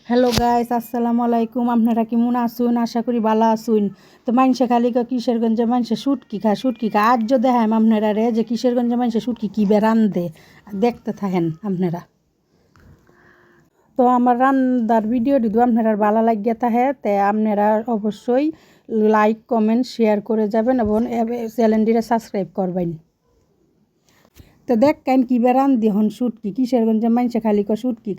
Hello guys, আসসালামু আলাইকুম। আপনারা কেমন আছেন? আশা করি ভালো আছেন। তো মানুষে খালি কিশোরগঞ্জে মানুষে শুটকি খায়। আজ যদি দেখাম আপনারা রে যে কিশোরগঞ্জে মানুষে শুটকি কী রান্ধে, দেখতে থাকেন আপনারা। তো আমার রান্নার ভিডিও যদি আপনারা ভালো লাগিয়ে থাকে তে আপনারা অবশ্যই লাইক কমেন্ট শেয়ার করে যাবেন এবং চ্যানেলটিকে সাবস্ক্রাইব করবেন। তো দেখেন কী রান্ধি হন শুটকি। কিশোরগঞ্জে মানুষে খালি শুটকি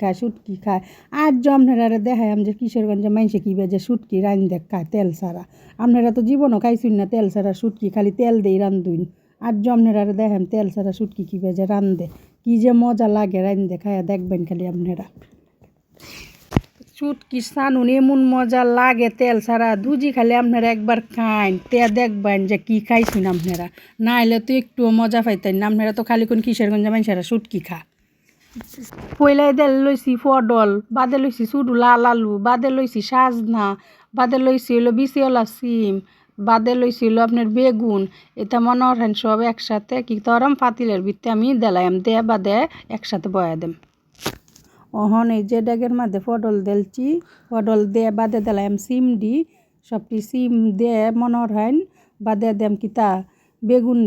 খায়। আর যে আপনারা দেখায় যে কিশোরগঞ্জে মানুষে কী যে শুটকি রান্ধে খায় তেল ছাড়া। আপনারা তো জীবনও খাইছুন না তেল ছাড়া শুটকি, খালি তেল দিয়ে রান্ধুন। আর যে আপনারা দেখেন তেল ছাড়া শুটকি কী যে রান্ধে, কী যে মজা লাগে রান্ধে খায় দেখবেন খালি আপনারা। শুটকি সানুন এমন মজা লাগে তেল ছাড়া, দুজি খালি আপনারা একবার খাইন তে দেখবেন যে কী খাইছেন আপনারা। না হলে তো একটুও মজা পাইতেন না। আপনারা তো খালি কোন কিশোরগঞ্জে মানুষেরা শুটকি খা। পয়লাই দেল লইছি পটল, বাদে লইছি শুধু লাল আলু, বাদে লইছি সাজনা, বাদে লইছি হলো বিচিওলা সিম, বাদে লইছি হলো আপনার বেগুন। এটা মনে করেন সব একসাথে কি তরম পাতিলের ভিতরে আমি দেলাইম দে বাদে একসাথে বয়া দেম। অহন এই যে ডেগের মধ্যে পটল দেলছি, পটল দিয়ে বাদে দিলাম সিম সবটি সিম দিয়ে মনের হেন বাদে দেম কিতা বেগুন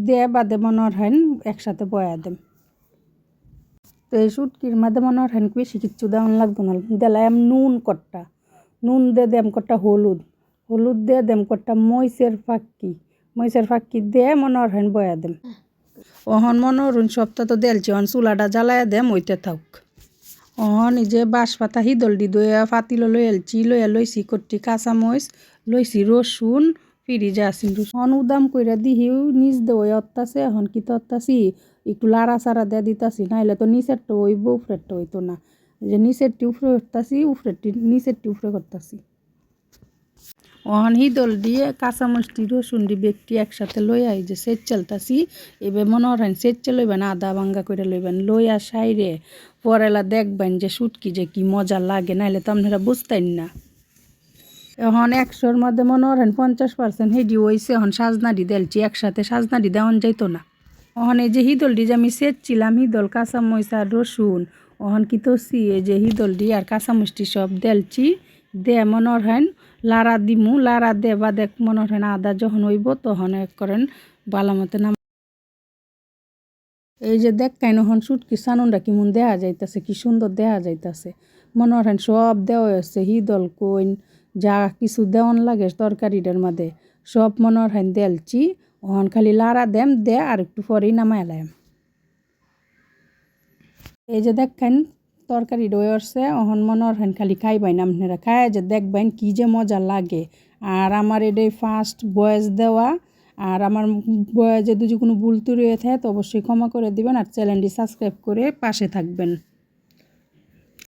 দিয়ে বাদে মনের হেন একসাথে বয়া দেম। তো এই শুটকির মধ্যে মনের হেন বেশি কিচ্ছু দেওয়ান লাগতো না। দিলাম নুন দিয়ে দেম কট্টা হলুদ দিয়ে দেম কট্টা মরিচের ফাঁকি দিয়ে মনের হেন বয়া দেম। অহন মনোরুন সপ্তাহ তো দেলছি অহন চুলাটা জ্বালায় দেম ওইতে থাক। অহন এই যে বাঁশ পাতা হিদল দইয়া ফাতিল লইছি কটি কাঁচামরিচ লইছি রসুন ফিরিজে আসিন রসুন উদাম কইরা দিহিও নিচ দই অত্তাছে। এখন কি তত্তাছি একটু লাড়া চাড়া দিয়ে দিতাছি, নাইলে তো নিচেরটা হইব উপরেরটা হইতো না। যে নিচেরটি উপরে করতাছি, নিচেরটি উপরে করতাছি। অহন হিদল দিয়ে কাঁচামরিচটি রসুন ব্যক্তি একসাথে লইয়া এই যে সেচ চালতাছি। এবার মনে করেন সেচ লইবেন আদা ভাঙ্গা করে লইবেন, লইয়া সাইরে পরেলা দেখবেন যে শুটকি যে কি মজা লাগে, নাইলে তো আপনারা বুঝতেন না। এখন 100-র মধ্যে মনে করেন 50% হেডি হয়েছে। এখন সাজনাডি দেলছি একসাথে, সাজনাডি দেওয়ান যাইতো না। এখন এই যে হিদলডি যে আমি সেচছিলাম হিদল কাঁচামরিচ আর রসুন, ওহন কি তোছি এই যে হিদলডি আর কাঁচামরিচটি সব দেলছি দে মনে হয় লাড়া দিমু, লাড়া দে বা দেখ মনে হয় আদা যখন হইব তখন করেন ভালো মতো নাম। এই যে দেখেন হন শুটকি সানুনটা কেমন দেয়া যাইতেছে, কি সুন্দর দেয়া যাইতেছে। মনে হয় সব দেওয়া হচ্ছে হিদল কইন যা কিছু দেওয়ান লাগে তরকারিটার মধ্যে সব মনে হয় দেলছি। ওহন খালি লাড়া দেম দে আর একটু পরেই নামাই এলাম। এই যে দেখেন তরকারি ডয়েছে। ওহন মনে হয় খালি খাইবেন আপনারা, খায় যে দেখবেন কী যে মজা লাগে। আর আমার এটাই ফার্স্ট বয়েস দেওয়া, আর আমার বয়েসে যদি কোনো ভুল ত্রুটি হয়ে থাকে তো অবশ্যই ক্ষমা করে দিবেন আর চ্যানেলটি সাবস্ক্রাইব করে পাশে থাকবেন।